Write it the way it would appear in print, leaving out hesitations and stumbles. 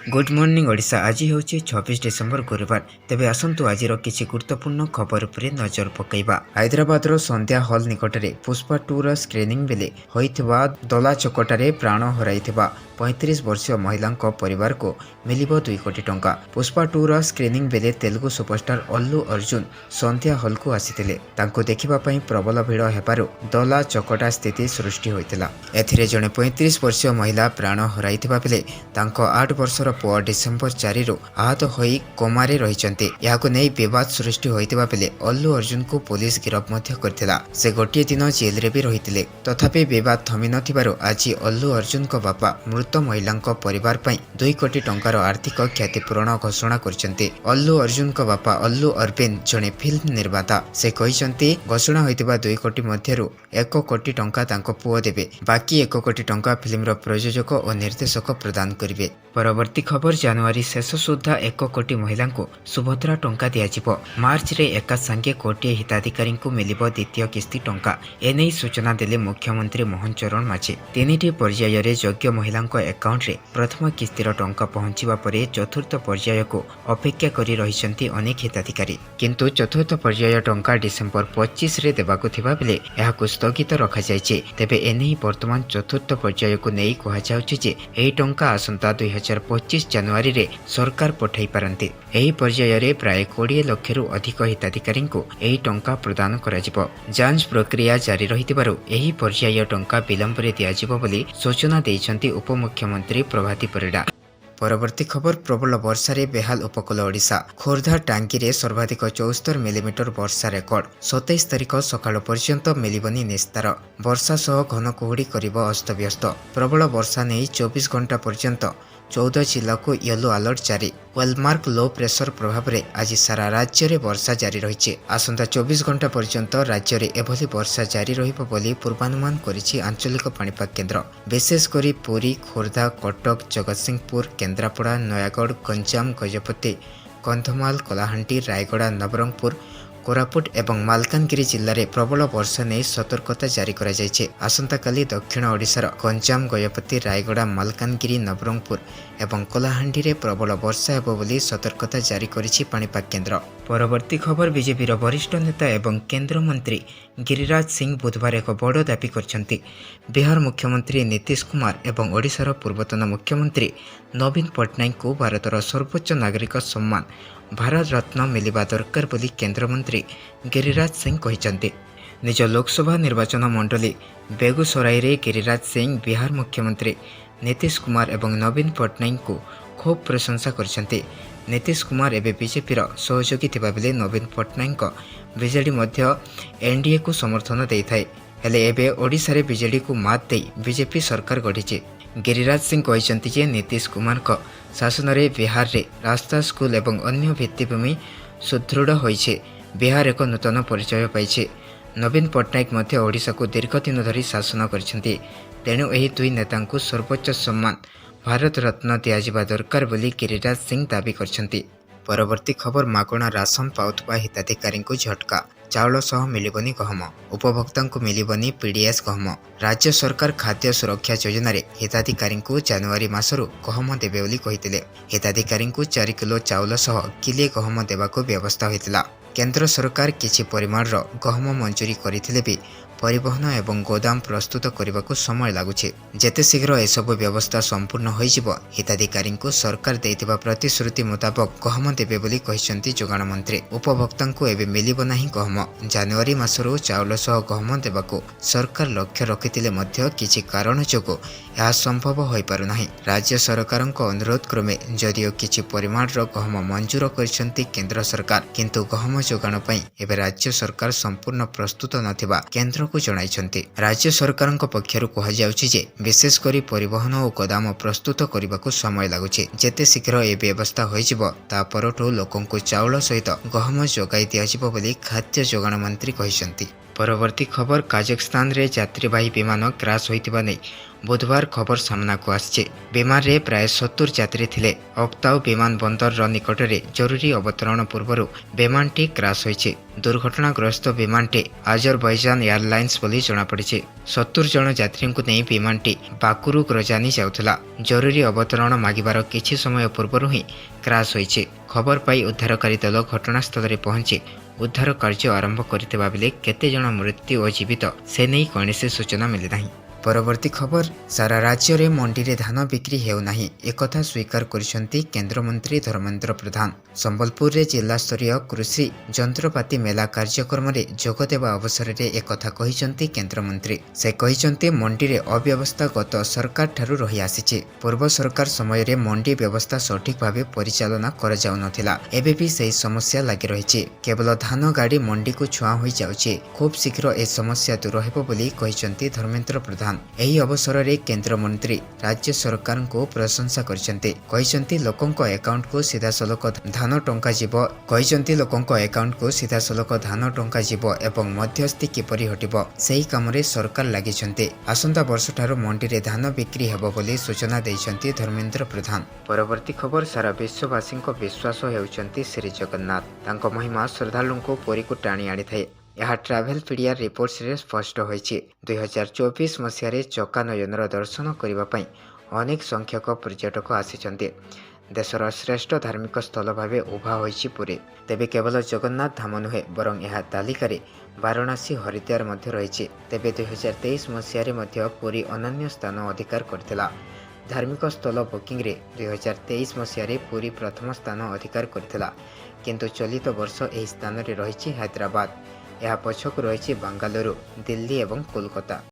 Good morning Odisha. आज हूँ 26 December गुरुवार। तेबे आसंतु आजिर किछि गुरुत्वपूर्ण खबर उपरे नजर पकईबा। हैदराबाद संध्या हॉल निकटरे पुष्पा 2 स्क्रीनिंग बेले होइथिबा दला चकटारे प्राण हराइथिबा 35 वर्षीय महिला परिवार को मिलिबो 2 कोटी टंका। पुष्पा 2 स्क्रीनिंग बेले तेलुगु सुपरस्टार अल्लू अर्जुन संध्या हॉल को आसीथिले। तांको देखिबा पई प्रबल भिड़ हेबारु दला चकटा स्थिति सृष्टि होइतिला। एथिरे जणे 35 वर्षीय महिला प्राण हराइथिबा बेले तांको 8 वर्षर पुआ डिसेम्बर 4 रु आहत होई कोमारे रहिचंती। याको नै विवाद सृष्टि होइतिबा बेले अल्लू अर्जुन को पुलिस गिरफ मध्य करथिला। से गोटिए दिन जेल रे भी रहितिले। तथापि विवाद थमी नथिबारु आज अल्लू अर्जुन को बापा मृत महिला परिवार पई 2 कोटी टंकार आर्थिक क्षतिपूरण घोषणा करचंती। अल्लू अर्जुन को बापा अल्लू अरविंद जणे फिल्म निर्माता। से कहिचंती घोषणा होइतिबा 2 कोटी मध्यरु 1 कोटी टंका तांको पुओ देबे। बाकी 1 कोटी टंका फिल्मर प्रयोजक और निर्देशक प्रदान करिवे। परवर्ती खबर जनवरी शेष सुधा 1 कोटी महिला को सुभद्रा टंका दियाजिबो। मार्च रे एका संगे कोटी हिताधिकारी को मिलिबो द्वितीय किस्ती टंका। एनै सूचना देले मुख्यमंत्री मोहन चरण माझी। 3टी पर्याय रे योग्य महिला अकाउंट रे प्रथम किस्तीर टंका पहुंचीबा परे चतुर्थ पर्याय को अपेक्षा करी रहिसंती अनेक हिताधिकारी। किंतु चतुर्थ पर्याय टंका डिसेम्बर 25 रे देबाकु थिबा बेले एहाकु स्थगित रखा जायछि। तेबे एनै वर्तमान चतुर्थ पर्याय को नै कहा जाउछि जे एही टंका आसंता 2025 जनवरी रे सरकार पठाई पारंती। एही पर्याय रे प्राय 20 लाख रु अधिक हिताधिकारी को एही टंका प्रदान कराजिबो। जांच प्रक्रिया जारी रहितिबारु एही पर्याय टंका विलंब रे दियाजिबो बोली सूचना दैछंती उपमुख्यमंत्री प्रभाती परिडा। परवर्ती खबर प्रबल वर्षा रे बेहाल उपकूल ओडिशा। खोर्धा टांकी रे सर्वाधिक 74 मिलीमीटर वर्षा रेकर्ड। 27 तारिख सकाळ पर्यंत मिलिबनी निस्तार। वर्षा सह घन कुहुड़ी करिबो अस्तव्यस्त। प्रबल वर्षा नै 24 घंटा पर्यंत 14 जिला को येलो अलर्ट जारी। वेलमार्क लो प्रेशर प्रभाव रे आज सारा राज्य रे वर्षा जारी रहिछि। आसंता 24 घंटा पर्यंत राज्य रे एभली वर्षा जारी रहिबो बोली पूर्वानुमान करिछि आंचलिक पाणीपाग केन्द्र। विशेष करी पुरी, खोर्धा, कटक, जगतसिंहपुर, केन्द्रापड़ा, नयागढ़, गंजाम, गजपति, कंधमाल, कलाहांडी, रायगड़ा, नवरंगपुर, कोरापुट एवं मालकानगिरी जिल्ला रे प्रबल वर्षा नै सतर्कता जारी करा जायछि। आसंता काली दक्षिण ओडिशार गंजाम, गजपति, रायगड़ा, मालकानगिरी, नवरंगपुर एवं कलाहांडी रे प्रबल वर्षा हेबो बोली सतर्कता जारी करिछि पाणीपाग केन्द्र। परवर्ती खबर बीजेपीर वरिष्ठ नेता एवं केंद्र मंत्री गिरिराज सिंह बुधवार एक बड़ दाबी करछंती। बिहार मुख्यमंत्री नीतीश कुमार एवं ओडिशार पूर्वतन मुख्यमंत्री नवीन पट्टनायक को भारतर सर्वोच्च नागरिक सम्मान भारत रत्न मिलिबा दरकार बोली केंद्र मंत्री गिरिराज सिंह कहिसंती। निज लोकसभा निर्वाचन मंडली बेगूसराय रे गिरिराज सिंह बिहार मुख्यमंत्री नीतीश कुमार एवं नवीन पट्टनायक को खूब प्रशंसा करछंती। नीतीश कुमार एवं बीजेपीर सहयोगी थिबा बेले नवीन पट्टनायक बीजेडी मध्य एनडीए को समर्थन देइथाय। हेले एबे ओडिशा रे बीजेडी को मात देई बीजेपी सरकार गढ़िछि। गिरिराज सिंह कहिसंती जे नीतीश कुमार को शासन रे बिहार रे रास्ता, स्कूल एवं अन्य भित्तिभूमि सुदृढ़ होइछे। बिहार एक नूतन परिचय पाइछे। नवीन पट्टनायक मध्य ओडिशा को दीर्घ दिन धरी शासन करछंती। तेणु एही दुई नेता को सर्वोच्च सम्मान भारत रत्न दियाजिबा दरकार बोली गिरिराज सिंह दाबी करछंती। परवर्ती खबर मागणा राशन पाउथबा हिताधिकारी को झटका। चाउल सह मिलिबनी गहम। उपभोक्ता को मिलिबनी पीडीएस गहम। राज्य सरकार खाद्य सुरक्षा योजना रे हिताधिकारी को जनवरी मासरु गहम देबे बोली कहितिले। हिताधिकारी को 4 किलो चाउल सह किले गहम देबाको व्यवस्था होइतिला। केंद्र सरकार किछि परिमाण रो गहम मंजूरी करिथिले भी परिवहन एवं गोदाम प्रस्तुत करने को समय लगुचे। जेते शीघ्र एसबु व्यवस्था संपूर्ण होइजिबो हिताधिकारी को सरकार देइतिबा प्रतिश्रुति मुताबक गहम देबे बोली कहिसंती जोगाण मंत्री। उपभोक्ता को एबे मिलिबो नाही गहम। जनवरी मासरु चाउल सह गहम देबाको सरकार लक्ष्य रखितिले मध्य किछि कारण जोगो यह संभव होई पारु नाही। राज्य सरकारक अनुरोध क्रमे जदियो किछि परिमाण रो गहम मंजूर करिसंती केंद्र सरकार, किंतु गहम जोगाण पई एबे राज्य सरकार संपूर्ण प्रस्तुत नथिबा केंद्र को जणाइछंती। राज्य सरकारक पक्षरु कहा जाउछि जे विशेष करी परिवहन और गोदाम प्रस्तुत करने को समय लगुछि। जेते शीघ्र ए व्यवस्था होइजिबो ता परठु लोकंकु चाउल सहित गहम जोगाई दियाजिबो बोली खाद्य जोगाण मंत्री कहिसंती। ପରବର୍ତ୍ତୀ ଖବର କାଜାକସ୍ତାନରେ ଯାତ୍ରୀବାହୀ ବିମାନ କ୍ରାସ୍ ହୋଇଥିବା ନେଇ ବୁଧବାର ଖବର ସାମ୍ନାକୁ ଆସିଛି। ବିମାନରେ ପ୍ରାୟ 70 ଯାତ୍ରୀ ଥିଲେ। ଅକ୍ତାଉ ବିମାନ ବନ୍ଦରର ନିକଟରେ ଜରୁରୀ ଅବତରଣ ପୂର୍ବରୁ ବିମାନଟି କ୍ରାସ୍ ହୋଇଛି। ଦୁର୍ଘଟଣାଗ୍ରସ୍ତ ବିମାନଟି ଆଜରବୈଜାନ ଏୟାରଲାଇନ୍ସ ବୋଲି ଜଣାପଡ଼ିଛି। 70 ଜଣ ଯାତ୍ରୀଙ୍କୁ ନେଇ ବିମାନଟି ବାକୁରୁ ଗ୍ରଜାନି ଯାଉଥିଲା। ଜରୁରୀ ଅବତରଣ ମାଗିବାର କିଛି ସମୟ ପୂର୍ବରୁ ହିଁ କ୍ରାସ୍ ହୋଇଛି। ଖବର ପାଇ ଉଦ୍ଧାରକାରୀ ଦଳ ଘଟଣାସ୍ଥଳରେ ପହଞ୍ଚି ଉଦ୍ଧାର କାର୍ଯ୍ୟ ଆରମ୍ଭ କରିଥିବା ବେଳେ କେତେ ଜଣ ମୃତ୍ୟୁ ଓ ଜୀବିତ ସେ ନେଇ କୌଣସି ସୂଚନା ମିଳିନାହିଁ। ପରବର୍ତ୍ତୀ ଖବର ସାରା ରାଜ୍ୟରେ ମଣ୍ଡିରେ ଧାନ ବିକ୍ରି ହେଉନାହିଁ ଏକଥା ସ୍ୱୀକାର କରିଛନ୍ତି କେନ୍ଦ୍ରମନ୍ତ୍ରୀ ଧର୍ମେନ୍ଦ୍ର ପ୍ରଧାନ। ସମ୍ବଲପୁରରେ ଜିଲ୍ଲାସ୍ତରୀୟ କୃଷି ଯନ୍ତ୍ରପାତି ମେଲା କାର୍ଯ୍ୟକ୍ରମରେ ଯୋଗଦେବା ଅବସରରେ ଏକଥା କହିଛନ୍ତି କେନ୍ଦ୍ରମନ୍ତ୍ରୀ। ସେ କହିଛନ୍ତି ମଣ୍ଡିରେ ଅବ୍ୟବସ୍ଥା ଗତ ସରକାର ଠାରୁ ରହିଆସିଛି। ପୂର୍ବ ସରକାର ସମୟରେ ମଣ୍ଡି ବ୍ୟବସ୍ଥା ସଠିକ ଭାବେ ପରିଚାଳନା କରାଯାଉନଥିଲା। ଏବେ ବି ସେହି ସମସ୍ୟା ଲାଗି ରହିଛି। କେବଳ ଧାନ ଗାଡ଼ି ମଣ୍ଡିକୁ ଛୁଆଁ ହୋଇଯାଉଛି। ଖୁବ୍ ଶୀଘ୍ର ଏ ସମସ୍ୟା ଦୂର ହେବ ବୋଲି କହିଛନ୍ତି ଧର୍ମେନ୍ଦ୍ର ପ୍ରଧାନ। ଏହି ଅବସରରେ କେନ୍ଦ୍ରମନ୍ତ୍ରୀ ରାଜ୍ୟ ସରକାରଙ୍କୁ ପ୍ରଶଂସା କରିଛନ୍ତି। କହିଛନ୍ତି ଲୋକଙ୍କ ଆକାଉଣ୍ଟକୁ ସିଧାସଳଖ ଧାନ ଟଙ୍କା ଯିବ ଏବଂ ମଧ୍ୟସ୍ଥି କିପରି ହଟିବ ସେହି କାମରେ ସରକାର ଲାଗିଛନ୍ତି। ଆସନ୍ତା ବର୍ଷଠାରୁ ମଣ୍ଡିରେ ଧାନ ବିକ୍ରି ହେବ ବୋଲି ସୂଚନା ଦେଇଛନ୍ତି ଧର୍ମେନ୍ଦ୍ର ପ୍ରଧାନ। ପରବର୍ତ୍ତୀ ଖବର ସାରା ବିଶ୍ୱବାସୀଙ୍କ ବିଶ୍ୱାସ ହେଉଛନ୍ତି ଶ୍ରୀ ଜଗନ୍ନାଥ। ତାଙ୍କ ମହିମା ଶ୍ରଦ୍ଧାଳୁଙ୍କୁ ପୁରୀକୁ ଟାଣି ଆଣିଥାଏ। ଏହା ଟ୍ରାଭେଲପିଡ଼ିଆ ରିପୋର୍ଟସରେ ସ୍ପଷ୍ଟ ହୋଇଛି। 2024 ମସିହାରେ ଚକାନୟନର ଦର୍ଶନ କରିବା ପାଇଁ ଅନେକ ସଂଖ୍ୟକ ପର୍ଯ୍ୟଟକ ଆସିଛନ୍ତି। ଦେଶର ଶ୍ରେଷ୍ଠ ଧାର୍ମିକ ସ୍ଥଳ ଭାବେ ଉଭା ହୋଇଛି ପୁରୀ। ତେବେ କେବଳ ଜଗନ୍ନାଥ ଧାମ ନୁହେଁ ବରଂ ଏହା ତାଲିକାରେ ବାରାଣସୀ ହରିଦ୍ୱାର ମଧ୍ୟ ରହିଛି। ତେବେ 2023 ମସିହାରେ ମଧ୍ୟ ପୁରୀ ଅନନ୍ୟ ସ୍ଥାନ ଅଧିକାର କରିଥିଲା। ଧାର୍ମିକ ସ୍ଥଳ ବୁକିଂରେ 2023 ମସିହାରେ ପୁରୀ ପ୍ରଥମ ସ୍ଥାନ ଅଧିକାର କରିଥିଲା। କିନ୍ତୁ ଚଳିତ ବର୍ଷ ଏହି ସ୍ଥାନରେ ରହିଛି ହାଇଦ୍ରାବାଦ। ଏହା ପଛକୁ ରହିଛି ବାଙ୍ଗାଲୁରୁ, ଦିଲ୍ଲୀ ଏବଂ କୋଲକାତା।